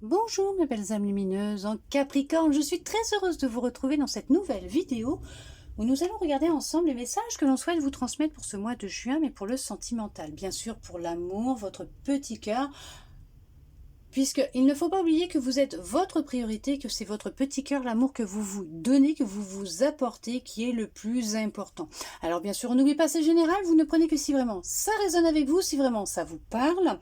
Bonjour mes belles âmes lumineuses en Capricorne, je suis très heureuse de vous retrouver dans cette nouvelle vidéo où nous allons regarder ensemble les messages que l'on souhaite vous transmettre pour ce mois de juin, mais pour le sentimental, bien sûr pour l'amour, votre petit cœur, puisqu'il ne faut pas oublier que vous êtes votre priorité, que c'est votre petit cœur, l'amour que vous vous donnez, que vous vous apportez, qui est le plus important. Alors bien sûr, n'oubliez pas, c'est général, vous ne prenez que si vraiment ça résonne avec vous, si vraiment ça vous parle.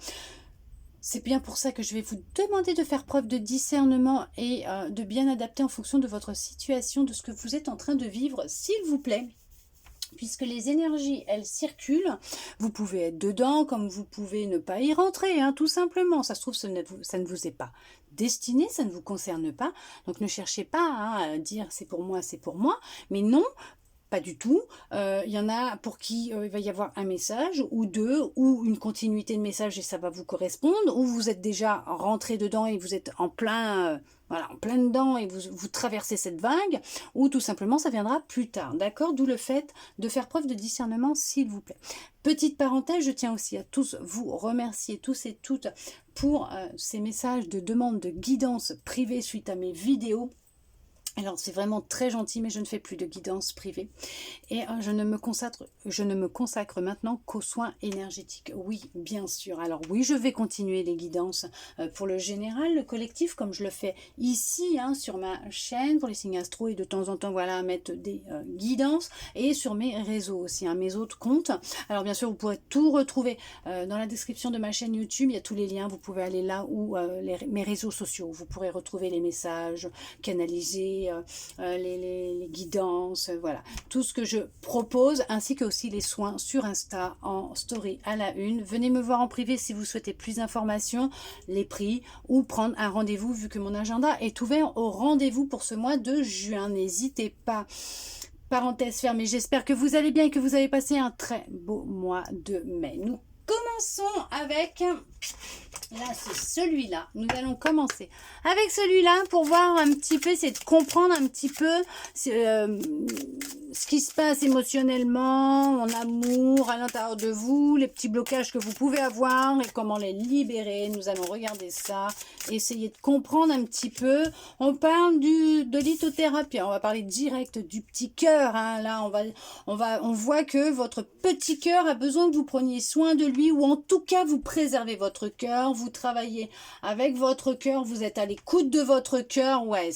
C'est bien pour ça que je vais vous demander de faire preuve de discernement et de bien adapter en fonction de votre situation, de ce que vous êtes en train de vivre, s'il vous plaît. Puisque les énergies, elles circulent, vous pouvez être dedans, comme vous pouvez ne pas y rentrer, hein, tout simplement. Ça se trouve, ça ne vous est pas destiné, ça ne vous concerne pas. Donc ne cherchez pas à dire c'est pour moi, mais non. Pas du tout. Il y en a pour qui il va y avoir un message ou deux ou une continuité de message et ça va vous correspondre, ou vous êtes déjà rentré dedans et vous êtes en plein, voilà, en plein dedans et vous traversez cette vague, ou tout simplement ça viendra plus tard, d'accord? D'où le fait de faire preuve de discernement, s'il vous plaît. Petite parenthèse, je tiens aussi à tous vous remercier, tous et toutes, pour ces messages de demande de guidance privée suite à mes vidéos. Alors c'est vraiment très gentil, mais je ne fais plus de guidance privée et je ne me consacre maintenant qu'aux soins énergétiques. Oui, bien sûr. Alors oui, je vais continuer les guidances pour le général, le collectif, comme je le fais ici sur ma chaîne pour les signes astro, et de temps en temps, voilà, mettre des guidances, et sur mes réseaux aussi, mes autres comptes. Alors bien sûr, vous pourrez tout retrouver dans la description de ma chaîne YouTube. Il y a tous les liens. Vous pouvez aller là où mes réseaux sociaux. Vous pourrez retrouver les messages canalisés, les guidances, voilà, tout ce que je propose, ainsi que aussi les soins sur Insta en story à la une. Venez me voir en privé si vous souhaitez plus d'informations, les prix, ou prendre un rendez-vous, vu que mon agenda est ouvert au rendez-vous pour ce mois de juin. N'hésitez pas. Parenthèse fermée, j'espère que vous allez bien et que vous avez passé un très beau mois de mai. Nous commençons avec... Là, c'est celui-là. Nous allons commencer avec celui-là pour voir un petit peu, c'est de comprendre un petit peu ce qui se passe émotionnellement, en amour, à l'intérieur de vous, les petits blocages que vous pouvez avoir et comment les libérer. Nous allons regarder ça, essayer de comprendre un petit peu. On parle de lithothérapie. On va parler direct du petit cœur. Là, on voit que votre petit cœur a besoin que vous preniez soin de lui, ou en tout cas, vous préservez votre cœur. Vous travaillez avec votre cœur, vous êtes à l'écoute de votre cœur. Ouais,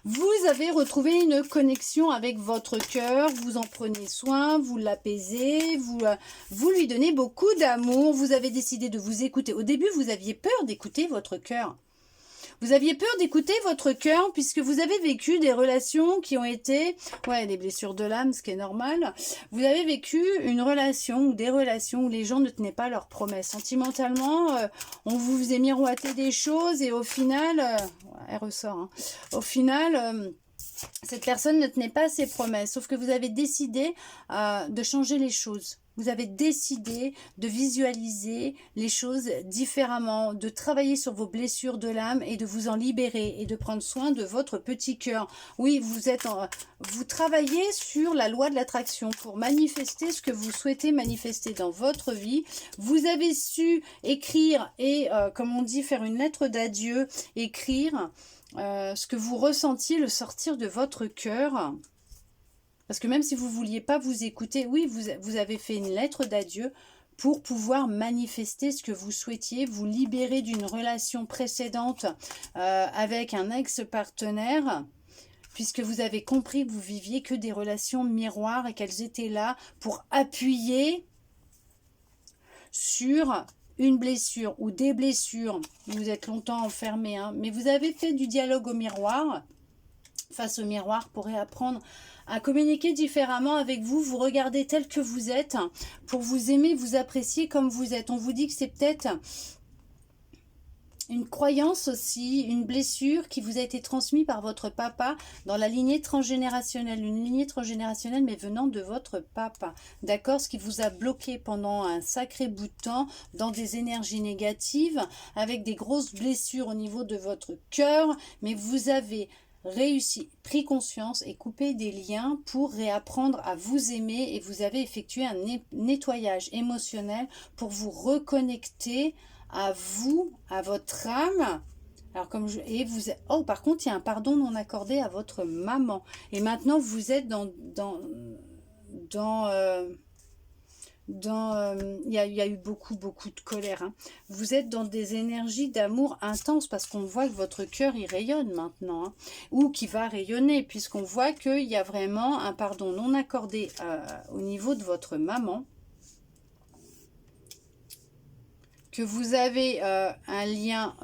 vous avez retrouvé une connexion avec votre cœur, vous en prenez soin, vous l'apaisez, vous lui donnez beaucoup d'amour, vous avez décidé de vous écouter. Au début, vous aviez peur d'écouter votre cœur. Vous aviez peur d'écouter votre cœur puisque vous avez vécu des relations qui ont été, des blessures de l'âme, ce qui est normal. Vous avez vécu une relation ou des relations où les gens ne tenaient pas leurs promesses. Sentimentalement, on vous faisait miroiter des choses et au final, elle ressort, au final... cette personne ne tenait pas ses promesses, sauf que vous avez décidé de changer les choses. Vous avez décidé de visualiser les choses différemment, de travailler sur vos blessures de l'âme et de vous en libérer et de prendre soin de votre petit cœur. Oui, vous travaillez sur la loi de l'attraction pour manifester ce que vous souhaitez manifester dans votre vie. Vous avez su écrire et, comme on dit, faire une lettre d'adieu, écrire ce que vous ressentiez, le sortir de votre cœur. Parce que même si vous ne vouliez pas vous écouter, oui, vous avez fait une lettre d'adieu pour pouvoir manifester ce que vous souhaitiez, vous libérer d'une relation précédente avec un ex-partenaire, puisque vous avez compris que vous viviez que des relations miroirs et qu'elles étaient là pour appuyer sur une blessure ou des blessures. Vous êtes longtemps enfermé, mais vous avez fait du dialogue au miroir. Face au miroir pour réapprendre à communiquer différemment avec vous, vous regardez tel que vous êtes, pour vous aimer, vous apprécier comme vous êtes. On vous dit que c'est peut-être une croyance aussi, une blessure qui vous a été transmise par votre papa dans la lignée transgénérationnelle. Une lignée transgénérationnelle mais venant de votre papa. D'accord? Ce qui vous a bloqué pendant un sacré bout de temps dans des énergies négatives, avec des grosses blessures au niveau de votre cœur, mais vous avez réussi, pris conscience et coupé des liens pour réapprendre à vous aimer, et vous avez effectué un nettoyage émotionnel pour vous reconnecter à vous, à votre âme, Alors comme je... Et vous... Oh, par contre, il y a un pardon non accordé à votre maman. Et maintenant, vous êtes dans, il y a eu beaucoup de colère, hein. Vous êtes dans des énergies d'amour intense parce qu'on voit que votre cœur il rayonne maintenant, hein, ou qui va rayonner puisqu'on voit qu'il y a vraiment un pardon non accordé au niveau de votre maman, que vous avez un lien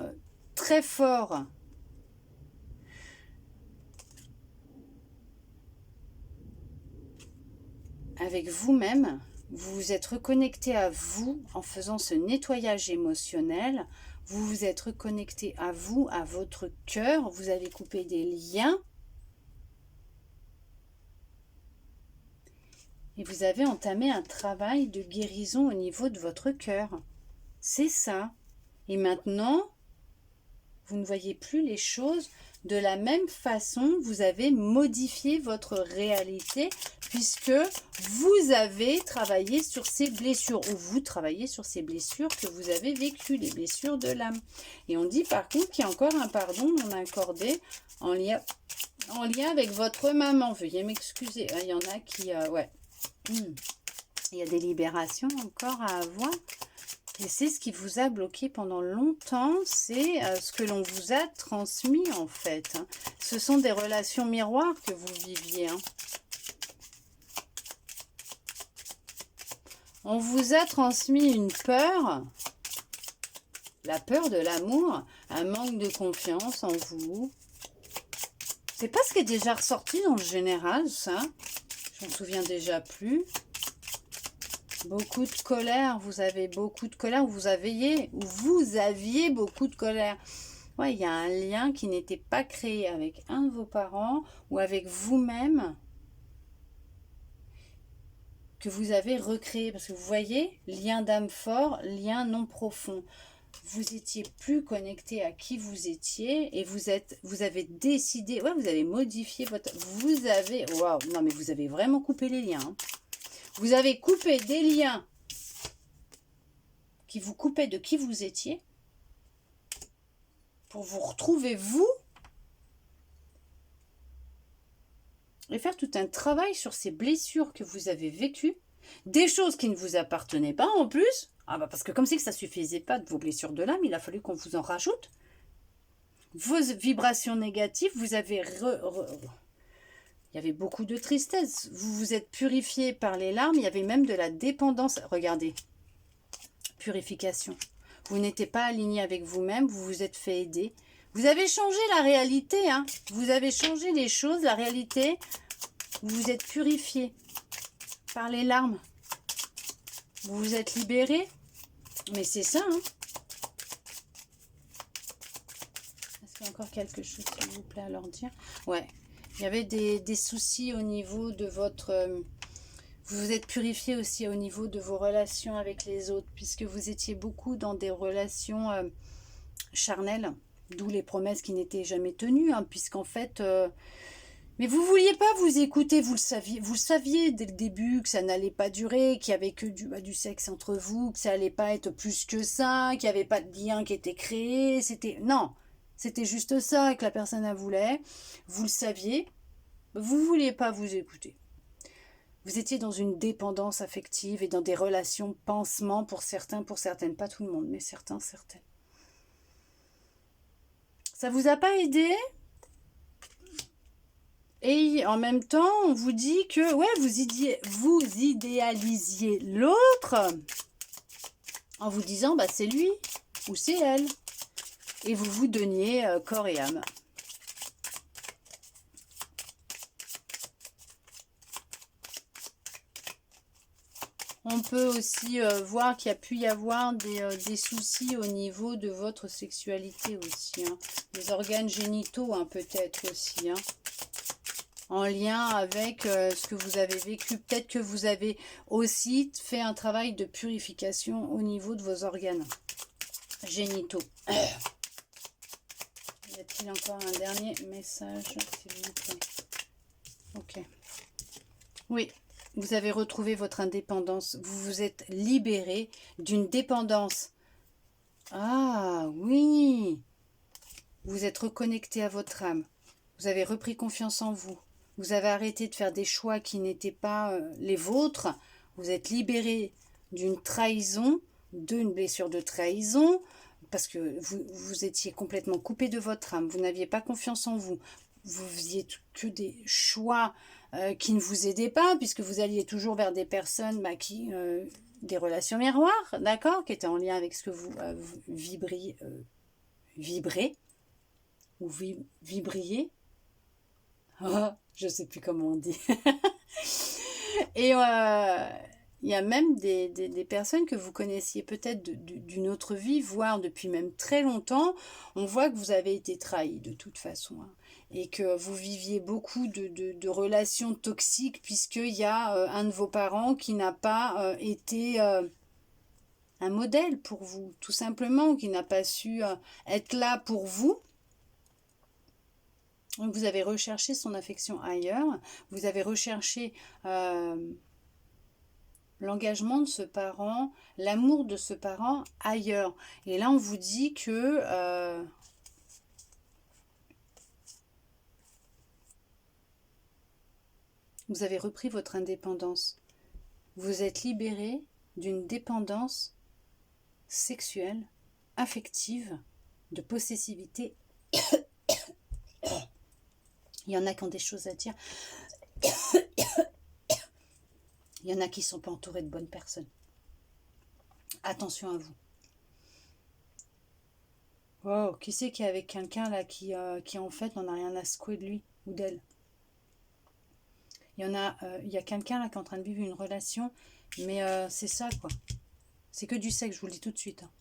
très fort avec vous-même. Vous vous êtes reconnecté à vous en faisant ce nettoyage émotionnel. Vous vous êtes reconnecté à vous, à votre cœur. Vous avez coupé des liens. Et vous avez entamé un travail de guérison au niveau de votre cœur. C'est ça. Et maintenant, vous ne voyez plus les choses de la même façon. Vous avez modifié votre réalité puisque vous avez travaillé sur ces blessures, ou vous travaillez sur ces blessures que vous avez vécues, les blessures de l'âme. Et on dit par contre qu'il y a encore un pardon non accordé en lien avec votre maman. Veuillez m'excuser. Il y en a qui... ouais. Il y a des libérations encore à avoir. Et c'est ce qui vous a bloqué pendant longtemps, c'est ce que l'on vous a transmis en fait, hein. Ce sont des relations miroirs que vous viviez, hein. On vous a transmis une peur, la peur de l'amour, un manque de confiance en vous. C'est pas ce qui est déjà ressorti dans le général, ça. Je m'en souviens déjà plus. Beaucoup de colère, vous avez beaucoup de colère, ou vous aviez beaucoup de colère. Ouais, il y a un lien qui n'était pas créé avec un de vos parents ou avec vous-même que vous avez recréé. Parce que vous voyez, lien d'âme fort, lien non profond. Vous étiez plus connecté à qui vous étiez et vous avez décidé, ouais, vous avez modifié votre... Vous avez... Waouh, non mais vous avez vraiment coupé les liens, hein. Vous avez coupé des liens qui vous coupaient de qui vous étiez pour vous retrouver vous et faire tout un travail sur ces blessures que vous avez vécues, des choses qui ne vous appartenaient pas en plus. Ah bah parce que comme c'est que ça suffisait pas de vos blessures de l'âme, il a fallu qu'on vous en rajoute. Vos vibrations négatives, vous avez... Il y avait beaucoup de tristesse. Vous vous êtes purifié par les larmes. Il y avait même de la dépendance. Regardez. Purification. Vous n'étiez pas aligné avec vous-même. Vous vous êtes fait aider. Vous avez changé la réalité, hein. Vous avez changé les choses, la réalité. Vous vous êtes purifié par les larmes. Vous vous êtes libéré. Mais c'est ça, hein. Est-ce qu'il y a encore quelque chose, s'il vous plaît, à leur dire? Ouais. Il y avait des soucis au niveau de votre... vous vous êtes purifié aussi au niveau de vos relations avec les autres, puisque vous étiez beaucoup dans des relations charnelles, d'où les promesses qui n'étaient jamais tenues, hein, puisqu'en fait... mais vous ne vouliez pas vous écouter, vous le saviez dès le début que ça n'allait pas durer, qu'il n'y avait que du sexe entre vous, que ça n'allait pas être plus que ça, qu'il n'y avait pas de lien qui était créé, c'était... Non, c'était juste ça que la personne voulait. Vous le saviez. Vous ne vouliez pas vous écouter. Vous étiez dans une dépendance affective et dans des relations pansements pour certains, pour certaines. Pas tout le monde, mais certains, certaines. Ça vous a pas aidé? Et en même temps, on vous dit que ouais, vous idéalisiez l'autre en vous disant bah, c'est lui ou c'est elle. Et vous vous donniez corps et âme. On peut aussi voir qu'il y a pu y avoir des soucis au niveau de votre sexualité aussi, hein. Les organes génitaux, hein, peut-être aussi, hein. En lien avec ce que vous avez vécu. Peut-être que vous avez aussi fait un travail de purification au niveau de vos organes génitaux. Y a-t-il encore un dernier message, s'il vous plaît? Ok. Oui, vous avez retrouvé votre indépendance. Vous vous êtes libéré d'une dépendance. Ah, oui. vous êtes reconnecté à votre âme, vous avez repris confiance en vous, vous avez arrêté de faire des choix qui n'étaient pas les vôtres, vous êtes libéré d'une trahison, d'une blessure de trahison, parce que vous étiez complètement coupé de votre âme, vous n'aviez pas confiance en vous, vous faisiez que des choix qui ne vous aidaient pas, puisque vous alliez toujours vers des personnes qui... des relations miroirs, d'accord, qui étaient en lien avec ce que vous vibrez ou vibriez. Oh, je ne sais plus comment on dit. Et il y a même des personnes que vous connaissiez peut-être d'une autre vie, voire depuis même très longtemps. On voit que vous avez été trahi de toute façon, hein, et que vous viviez beaucoup de relations toxiques, puisqu'il y a un de vos parents qui n'a pas été un modèle pour vous, tout simplement, qui n'a pas su être là pour vous. Donc vous avez recherché son affection ailleurs, vous avez recherché l'engagement de ce parent, l'amour de ce parent ailleurs. Et là, on vous dit que vous avez repris votre indépendance. Vous êtes libéré d'une dépendance sexuelle, affective, de possessivité. Il y en a qui ont des choses à dire. Il y en a qui ne sont pas entourés de bonnes personnes. Attention à vous. Wow, qui c'est qui est avec quelqu'un là qui en fait n'en a rien à secouer de lui ou d'elle? Il y a quelqu'un là qui est en train de vivre une relation, mais c'est ça quoi. C'est que du sexe, je vous le dis tout de suite. Hein.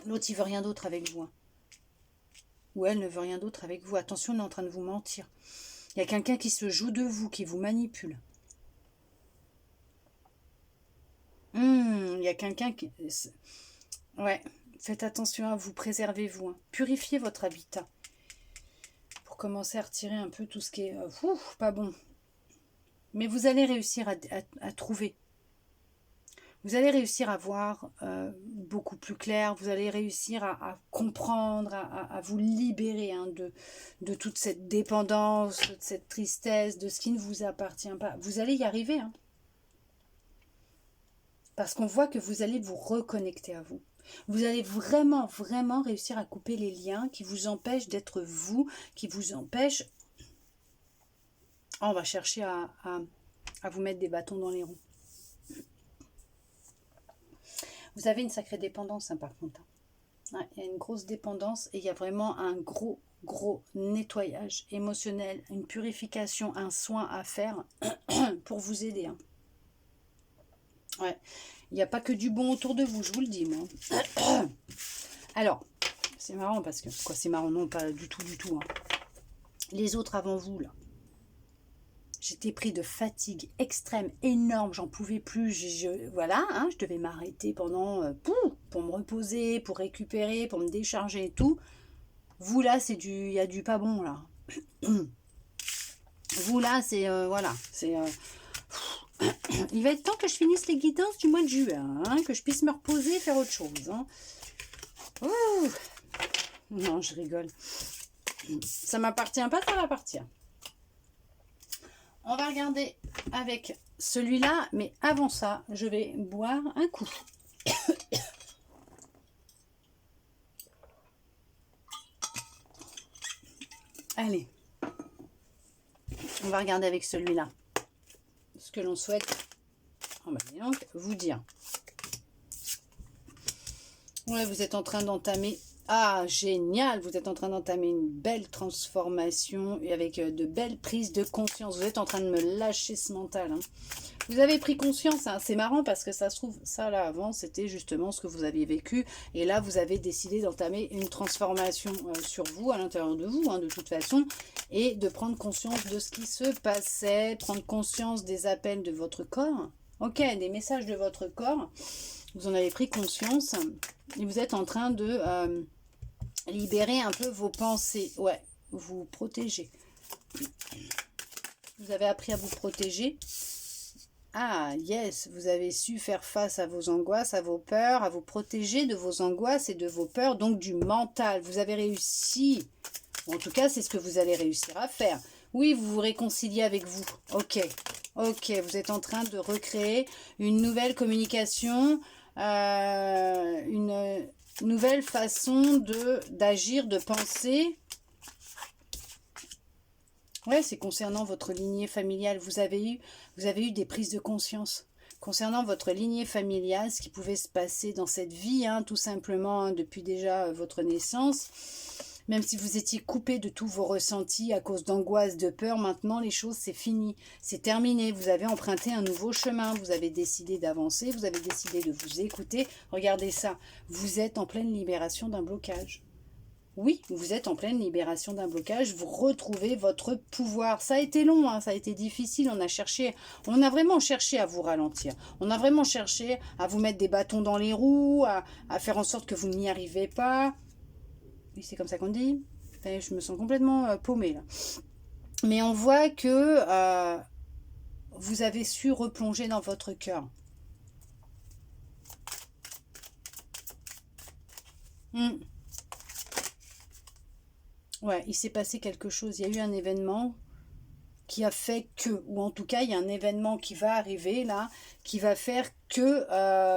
L'autre il veut rien d'autre avec vous. Hein. Ou elle ne veut rien d'autre avec vous. Attention, on est en train de vous mentir. Il y a quelqu'un qui se joue de vous, qui vous manipule. Il y a quelqu'un qui... Ouais, faites attention à vous, préservez-vous. Hein. Purifiez votre habitat. Pour commencer à retirer un peu tout ce qui est... pas bon. Mais vous allez réussir à trouver. Vous allez réussir à voir beaucoup plus clair, vous allez réussir à comprendre, à vous libérer hein, de toute cette dépendance, de cette tristesse, de ce qui ne vous appartient pas. Vous allez y arriver. Hein. Parce qu'on voit que vous allez vous reconnecter à vous. Vous allez vraiment, vraiment réussir à couper les liens qui vous empêchent d'être vous, qui vous empêchent... Oh, on va chercher à vous mettre des bâtons dans les roues. Vous avez une sacrée dépendance, hein, par contre. Ouais, il y a une grosse dépendance et il y a vraiment un gros nettoyage émotionnel, une purification, un soin à faire pour vous aider. Hein. Ouais, il n'y a pas que du bon autour de vous, je vous le dis, moi. Alors, c'est marrant parce que... Quoi, c'est marrant? Non, pas du tout, Hein. Les autres avant vous, là. J'étais pris de fatigue extrême, énorme, j'en pouvais plus. Voilà, hein, je devais m'arrêter pendant pour me reposer, pour récupérer, pour me décharger et tout. Vous là, il y a du pas bon là. Vous là, c'est voilà, c'est. Il va être temps que je finisse les guidances du mois de juin, hein, que je puisse me reposer et faire autre chose. Hein. Ouh. Non, je rigole. Ça m'appartient pas, ça m'appartient. On va regarder avec celui-là, mais avant ça, je vais boire un coup. Allez, on va regarder avec celui-là ce que l'on souhaite, on va donc vous dire. Ouais, vous êtes en train d'entamer... Ah, génial! Vous êtes en train d'entamer une belle transformation et avec de belles prises de conscience. Vous êtes en train de me lâcher ce mental. Hein. Vous avez pris conscience. Hein. C'est marrant parce que ça se trouve, ça là avant, c'était justement ce que vous aviez vécu. Et là, vous avez décidé d'entamer une transformation sur vous, à l'intérieur de vous, hein, de toute façon. Et de prendre conscience de ce qui se passait, prendre conscience des appels de votre corps. Ok, des messages de votre corps. Vous en avez pris conscience. Et vous êtes en train de... libérer un peu vos pensées. Ouais, vous protéger. Vous avez appris à vous protéger. Ah, yes, vous avez su faire face à vos angoisses, à vos peurs, à vous protéger de vos angoisses et de vos peurs, donc du mental. Vous avez réussi. En tout cas, c'est ce que vous allez réussir à faire. Oui, vous vous réconciliez avec vous. Ok, ok, vous êtes en train de recréer une nouvelle communication, une nouvelle façon d'agir, de penser. Ouais, c'est concernant votre lignée familiale. Vous avez eu des prises de conscience concernant votre lignée familiale, ce qui pouvait se passer dans cette vie, hein, tout simplement, hein, depuis déjà votre naissance. Même si vous étiez coupé de tous vos ressentis à cause d'angoisse, de peur, maintenant les choses c'est fini, c'est terminé. Vous avez emprunté un nouveau chemin, vous avez décidé d'avancer, vous avez décidé de vous écouter. Regardez ça, vous êtes en pleine libération d'un blocage. Oui, vous êtes en pleine libération d'un blocage, vous retrouvez votre pouvoir. Ça a été long, hein, ça a été difficile, on a vraiment cherché à vous ralentir. On a vraiment cherché à vous mettre des bâtons dans les roues, à faire en sorte que vous n'y arrivez pas. Oui, c'est comme ça qu'on dit. Enfin, je me sens complètement paumée là. Mais on voit que vous avez su replonger dans votre cœur. Hmm. Ouais, il s'est passé quelque chose, il y a eu un événement qui a fait que, ou en tout cas, il y a un événement qui va arriver là, qui va faire que,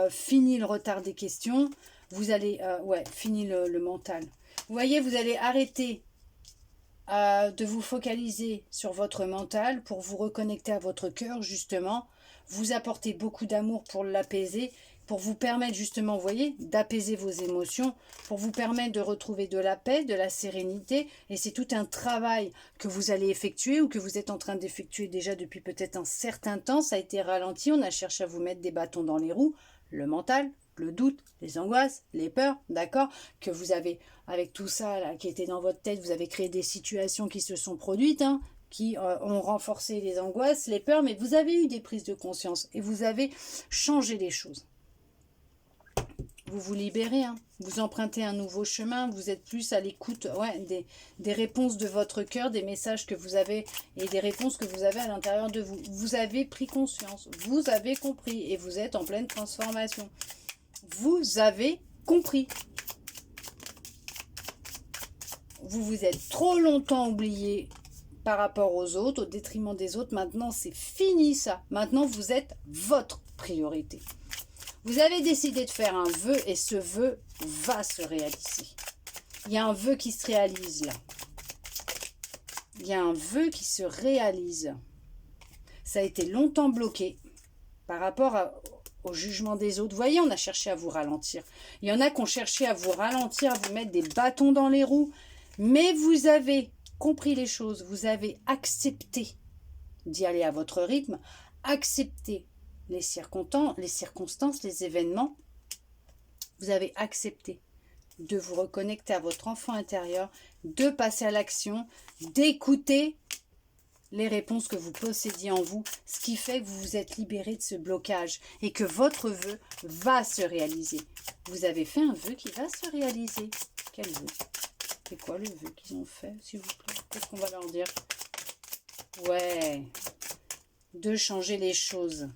fini le retard des questions, vous allez, ouais, fini le mental. Vous voyez, vous allez arrêter de vous focaliser sur votre mental pour vous reconnecter à votre cœur, justement, vous apporter beaucoup d'amour pour l'apaiser, pour vous permettre justement, vous voyez, d'apaiser vos émotions, pour vous permettre de retrouver de la paix, de la sérénité, et c'est tout un travail que vous allez effectuer ou que vous êtes en train d'effectuer déjà depuis peut-être un certain temps, ça a été ralenti, on a cherché à vous mettre des bâtons dans les roues, le mental, le doute, les angoisses, les peurs, d'accord, que vous avez, avec tout ça là, qui était dans votre tête, vous avez créé des situations qui se sont produites, hein, qui ont renforcé les angoisses, les peurs, mais vous avez eu des prises de conscience et vous avez changé les choses. Vous vous libérez, hein. Vous empruntez un nouveau chemin, vous êtes plus à l'écoute, ouais, des réponses de votre cœur, des messages que vous avez et des réponses que vous avez à l'intérieur de vous. Vous avez pris conscience, vous avez compris et vous êtes en pleine transformation. Vous avez compris. Vous vous êtes trop longtemps oublié par rapport aux autres, au détriment des autres. Maintenant, c'est fini ça. Maintenant, vous êtes votre priorité. Vous avez décidé de faire un vœu et ce vœu va se réaliser. Il y a un vœu qui se réalise là. Il y a un vœu qui se réalise. Ça a été longtemps bloqué par rapport au jugement des autres. Vous voyez, on a cherché à vous ralentir. Il y en a qui ont cherché à vous ralentir, à vous mettre des bâtons dans les roues. Mais vous avez compris les choses. Vous avez accepté d'y aller à votre rythme. Accepté les circonstances, les événements. Vous avez accepté de vous reconnecter à votre enfant intérieur, de passer à l'action, d'écouter les réponses que vous possédiez en vous, ce qui fait que vous vous êtes libéré de ce blocage et que votre vœu va se réaliser. Vous avez fait un vœu qui va se réaliser. Quel vœu? C'est quoi le vœu qu'ils ont fait, s'il vous plaît? Qu'est-ce qu'on va leur dire? Ouais, de changer les choses.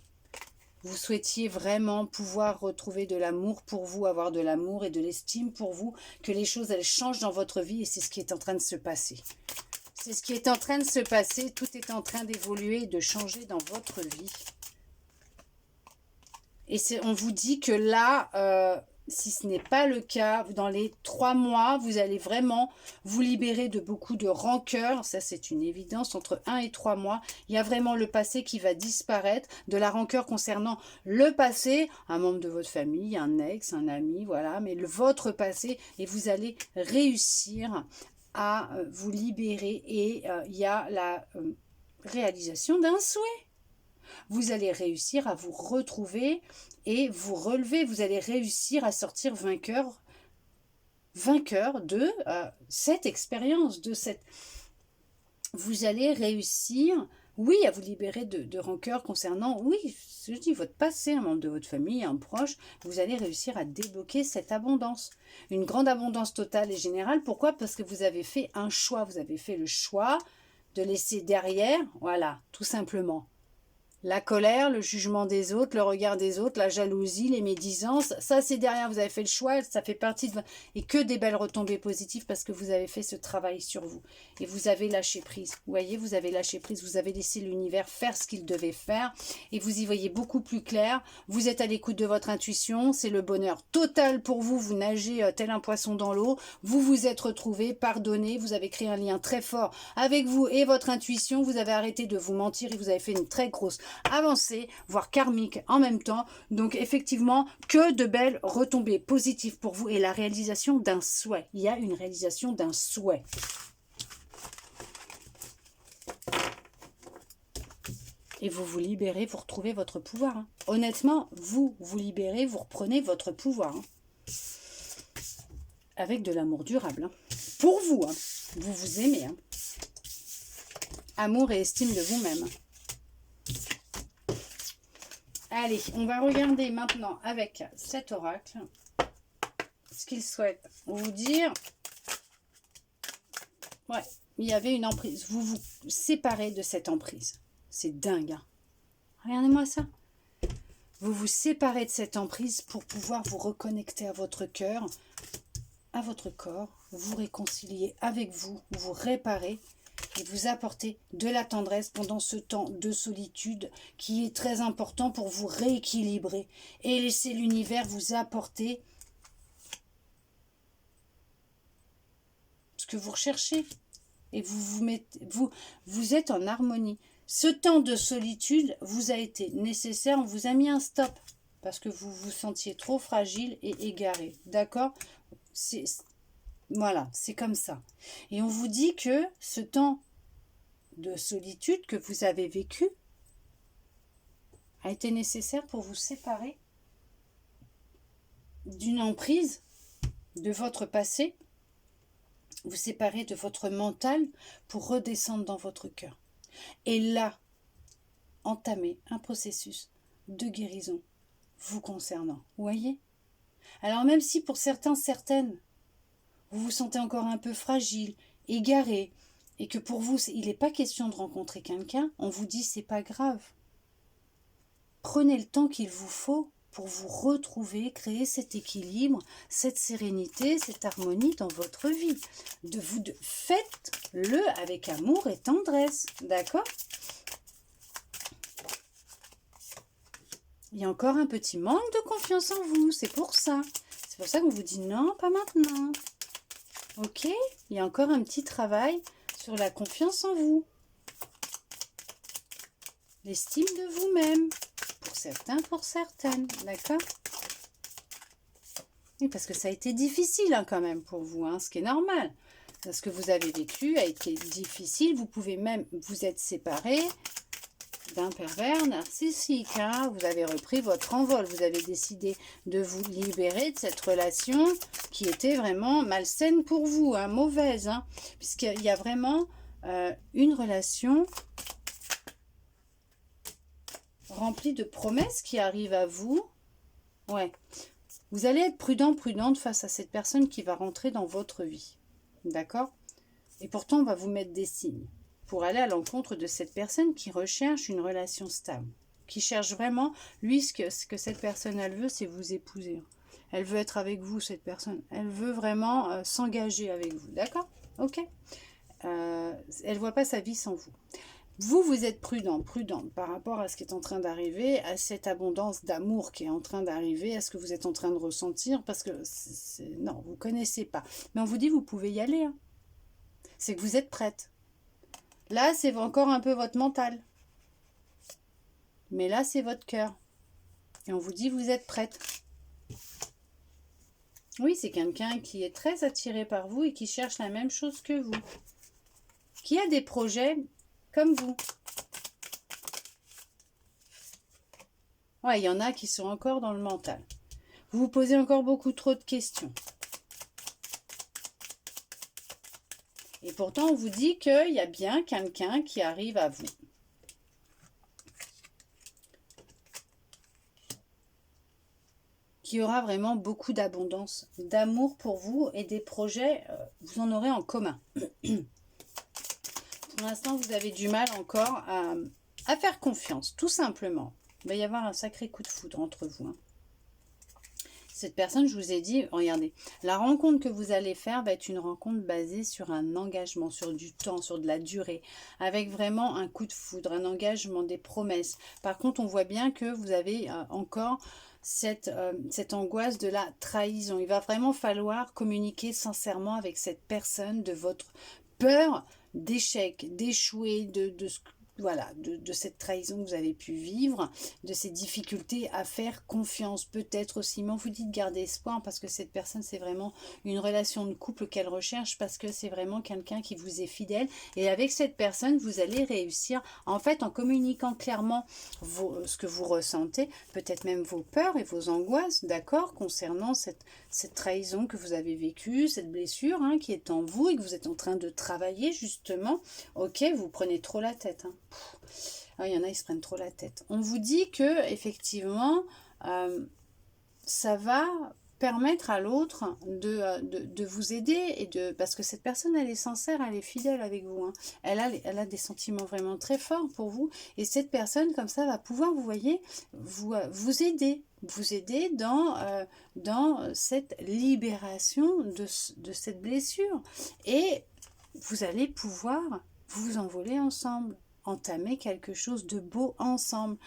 Vous souhaitiez vraiment pouvoir retrouver de l'amour pour vous, avoir de l'amour et de l'estime pour vous, que les choses, elles changent dans votre vie et c'est ce qui est en train de se passer. C'est ce qui est en train de se passer, tout est en train d'évoluer et de changer dans votre vie. Et on vous dit que là, si ce n'est pas le cas, dans les 3 mois, vous allez vraiment vous libérer de beaucoup de rancœur. Ça, c'est une évidence. Entre 1 et 3 mois, il y a vraiment le passé qui va disparaître. De la rancœur concernant le passé, un membre de votre famille, un ex, un ami, voilà. Mais votre passé, et vous allez réussir à vous libérer. Et il y a la réalisation d'un souhait. Vous allez réussir à vous retrouver et vous relever. Vous allez réussir à sortir vainqueur de cette expérience, Vous allez réussir, oui, à vous libérer de rancœur concernant, oui, je dis votre passé, un membre de votre famille, un proche. Vous allez réussir à débloquer cette abondance. Une grande abondance totale et générale. Pourquoi? Parce que vous avez fait un choix. Vous avez fait le choix de laisser derrière, voilà, tout simplement, La colère, le jugement des autres, le regard des autres, la jalousie, les médisances, ça c'est derrière, vous avez fait le choix, ça fait partie de... Et que des belles retombées positives parce que vous avez fait ce travail sur vous. Et vous avez lâché prise. Vous voyez, vous avez lâché prise, vous avez laissé l'univers faire ce qu'il devait faire. Et vous y voyez beaucoup plus clair. Vous êtes à l'écoute de votre intuition, c'est le bonheur total pour vous. Vous nagez tel un poisson dans l'eau. Vous vous êtes retrouvé, pardonné, vous avez créé un lien très fort avec vous et votre intuition. Vous avez arrêté de vous mentir et vous avez fait une très grosse avancée, voire karmique en même temps. Donc effectivement, que de belles retombées positives pour vous et la réalisation d'un souhait. Il y a une réalisation d'un souhait. Et vous vous libérez, vous retrouvez votre pouvoir. Hein. Honnêtement, vous vous libérez, vous reprenez votre pouvoir. Hein. Avec de l'amour durable. Hein. Pour vous, hein. Vous vous aimez. Hein. Amour et estime de vous-même. Allez, on va regarder maintenant avec cet oracle ce qu'il souhaite vous dire. Ouais, il y avait une emprise. Vous vous séparez de cette emprise. C'est dingue. Hein. Regardez-moi ça. Vous vous séparez de cette emprise pour pouvoir vous reconnecter à votre cœur, à votre corps, vous réconcilier avec vous, vous réparer et vous apporter de la tendresse pendant ce temps de solitude qui est très important pour vous rééquilibrer et laisser l'univers vous apporter ce que vous recherchez. Et vous êtes en harmonie. Ce temps de solitude vous a été nécessaire, on vous a mis un stop parce que vous vous sentiez trop fragile et égaré. D'accord ? Voilà, c'est comme ça. Et on vous dit que ce temps de solitude que vous avez vécu a été nécessaire pour vous séparer d'une emprise de votre passé, vous séparer de votre mental pour redescendre dans votre cœur. Et là, entamer un processus de guérison vous concernant. Vous voyez ? Alors même si pour certains, certaines, vous vous sentez encore un peu fragile, égaré, et que pour vous, il n'est pas question de rencontrer quelqu'un, on vous dit c'est pas grave. Prenez le temps qu'il vous faut pour vous retrouver, créer cet équilibre, cette sérénité, cette harmonie dans votre vie. Faites-le avec amour et tendresse, d'accord ? Il y a encore un petit manque de confiance en vous, c'est pour ça. C'est pour ça qu'on vous dit non, pas maintenant. Ok ? Il y a encore un petit travail sur la confiance en vous. L'estime de vous-même. Pour certains, pour certaines. D'accord ? Oui, parce que ça a été difficile hein, quand même pour vous, hein, ce qui est normal. Ce que vous avez vécu a été difficile. Vous pouvez même vous être séparés d'un pervers narcissique. Hein. Vous avez repris votre envol. Vous avez décidé de vous libérer de cette relation qui était vraiment malsaine pour vous, hein, mauvaise. Hein, puisqu'il y a vraiment une relation remplie de promesses qui arrivent à vous. Ouais. Vous allez être prudente face à cette personne qui va rentrer dans votre vie. D'accord ? Et pourtant, on va vous mettre des signes pour aller à l'encontre de cette personne qui recherche une relation stable, qui cherche vraiment, lui, ce que cette personne, elle veut, c'est vous épouser. Elle veut être avec vous, cette personne. Elle veut vraiment s'engager avec vous. D'accord ? Ok ? Elle ne voit pas sa vie sans vous. Vous êtes prudente par rapport à ce qui est en train d'arriver, à cette abondance d'amour qui est en train d'arriver, à ce que vous êtes en train de ressentir, parce que non, vous ne connaissez pas. Mais on vous dit, vous pouvez y aller. Hein. C'est que vous êtes prête. Là, c'est encore un peu votre mental. Mais là, c'est votre cœur. Et on vous dit, vous êtes prête. Oui, c'est quelqu'un qui est très attiré par vous et qui cherche la même chose que vous. Qui a des projets comme vous. Ouais, il y en a qui sont encore dans le mental. Vous vous posez encore beaucoup trop de questions. Et pourtant, on vous dit qu'il y a bien quelqu'un qui arrive à vous. Qui aura vraiment beaucoup d'abondance, d'amour pour vous et des projets, vous en aurez en commun. Pour l'instant, vous avez du mal encore À faire confiance, tout simplement. Il va y avoir un sacré coup de foudre entre vous. Hein. Cette personne, je vous ai dit, regardez, la rencontre que vous allez faire va être une rencontre basée sur un engagement, sur du temps, sur de la durée, avec vraiment un coup de foudre, un engagement, des promesses. Par contre, on voit bien que vous avez encore cette angoisse de la trahison. Il va vraiment falloir communiquer sincèrement avec cette personne de votre peur d'échec, d'échouer, voilà, de cette trahison que vous avez pu vivre, de ces difficultés à faire confiance, peut-être aussi, mais on vous dit de garder espoir parce que cette personne, c'est vraiment une relation de couple qu'elle recherche, parce que c'est vraiment quelqu'un qui vous est fidèle, et avec cette personne, vous allez réussir, en fait, en communiquant clairement ce que vous ressentez, peut-être même vos peurs et vos angoisses, d'accord, concernant cette trahison que vous avez vécue, cette blessure hein, qui est en vous et que vous êtes en train de travailler, justement. Ok, vous prenez trop la tête, hein. Ah, il y en a, ils se prennent trop la tête. On vous dit que effectivement, ça va permettre à l'autre de vous aider parce que cette personne, elle est sincère, elle est fidèle avec vous. Hein. Elle a des sentiments vraiment très forts pour vous. Et cette personne, comme ça, va pouvoir, vous voyez, vous aider. Vous aider dans cette libération de cette blessure. Et vous allez pouvoir vous envoler ensemble, entamer quelque chose de beau ensemble,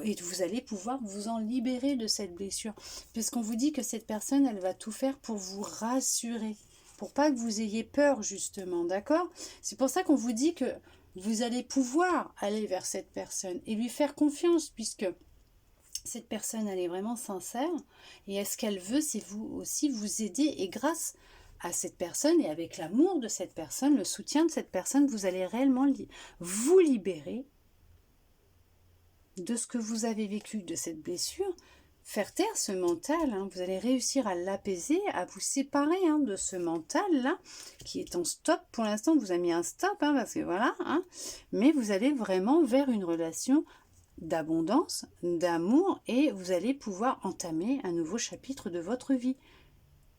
et vous allez pouvoir vous en libérer de cette blessure, puisqu'on vous dit que cette personne, elle va tout faire pour vous rassurer, pour pas que vous ayez peur, justement, d'accord? C'est pour ça qu'on vous dit que vous allez pouvoir aller vers cette personne et lui faire confiance, puisque cette personne, elle est vraiment sincère, et ce qu'elle veut, c'est vous aussi vous aider, et grâce à cette personne et avec l'amour de cette personne, le soutien de cette personne, vous allez réellement vous libérer de ce que vous avez vécu, de cette blessure, faire taire ce mental, hein. Vous allez réussir à l'apaiser, à vous séparer hein, de ce mental-là, qui est en stop pour l'instant, vous a mis un stop, hein, parce que voilà, hein, mais vous allez vraiment vers une relation d'abondance, d'amour, et vous allez pouvoir entamer un nouveau chapitre de votre vie,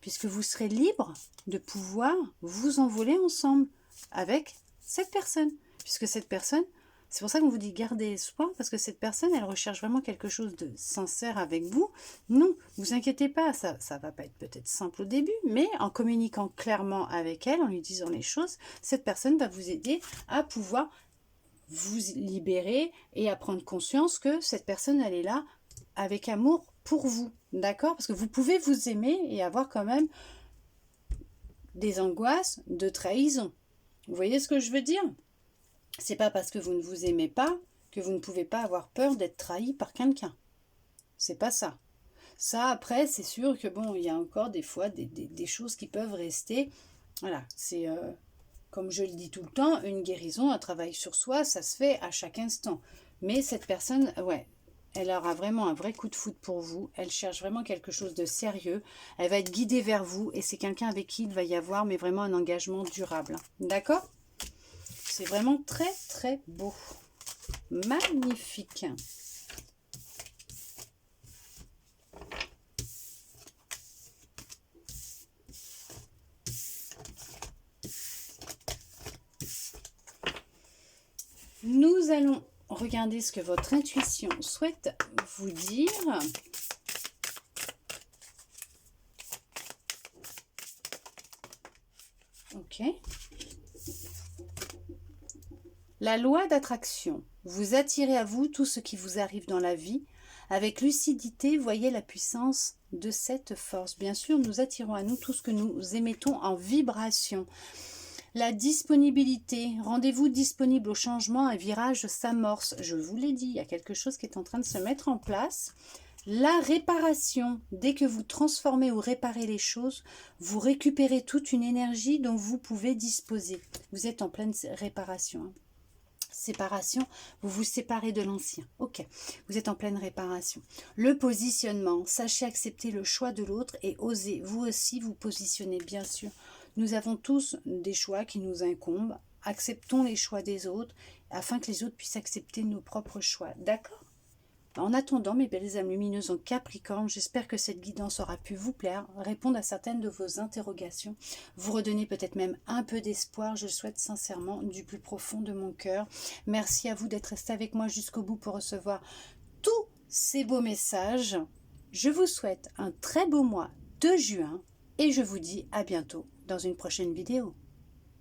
puisque vous serez libre de pouvoir vous envoler ensemble avec cette personne. Puisque cette personne, c'est pour ça qu'on vous dit gardez espoir, parce que cette personne, elle recherche vraiment quelque chose de sincère avec vous. Non, vous inquiétez pas, ça va pas être peut-être simple au début, mais en communiquant clairement avec elle, en lui disant les choses, cette personne va vous aider à pouvoir vous libérer et à prendre conscience que cette personne, elle est là avec amour pour vous, d'accord? Parce que vous pouvez vous aimer et avoir quand même des angoisses de trahison. Vous voyez ce que je veux dire? C'est pas parce que vous ne vous aimez pas que vous ne pouvez pas avoir peur d'être trahi par quelqu'un. C'est pas ça. Ça, après, c'est sûr que bon, il y a encore des fois des choses qui peuvent rester. Voilà, c'est comme je le dis tout le temps, une guérison, un travail sur soi, ça se fait à chaque instant. Mais cette personne, ouais, elle aura vraiment un vrai coup de foudre pour vous. Elle cherche vraiment quelque chose de sérieux. Elle va être guidée vers vous et c'est quelqu'un avec qui il va y avoir, mais vraiment un engagement durable. D'accord? C'est vraiment très, très beau. Magnifique. Nous allons regarder ce que votre intuition souhaite vous dire. Ok. La loi d'attraction. Vous attirez à vous tout ce qui vous arrive dans la vie. Avec lucidité, voyez la puissance de cette force. Bien sûr, nous attirons à nous tout ce que nous émettons en vibration. La disponibilité, rendez-vous disponible au changement, un virage s'amorce. Je vous l'ai dit, il y a quelque chose qui est en train de se mettre en place. La réparation, dès que vous transformez ou réparez les choses, vous récupérez toute une énergie dont vous pouvez disposer. Vous êtes en pleine réparation. Hein. Séparation, vous vous séparez de l'ancien. Ok, vous êtes en pleine réparation. Le positionnement, sachez accepter le choix de l'autre et osez vous aussi vous positionner, bien sûr. Nous avons tous des choix qui nous incombent. Acceptons les choix des autres afin que les autres puissent accepter nos propres choix. D'accord? En attendant, mes belles âmes lumineuses en Capricorne, j'espère que cette guidance aura pu vous plaire, répondre à certaines de vos interrogations, vous redonner peut-être même un peu d'espoir. Je le souhaite sincèrement du plus profond de mon cœur. Merci à vous d'être resté avec moi jusqu'au bout pour recevoir tous ces beaux messages. Je vous souhaite un très beau mois de juin et je vous dis à bientôt dans une prochaine vidéo.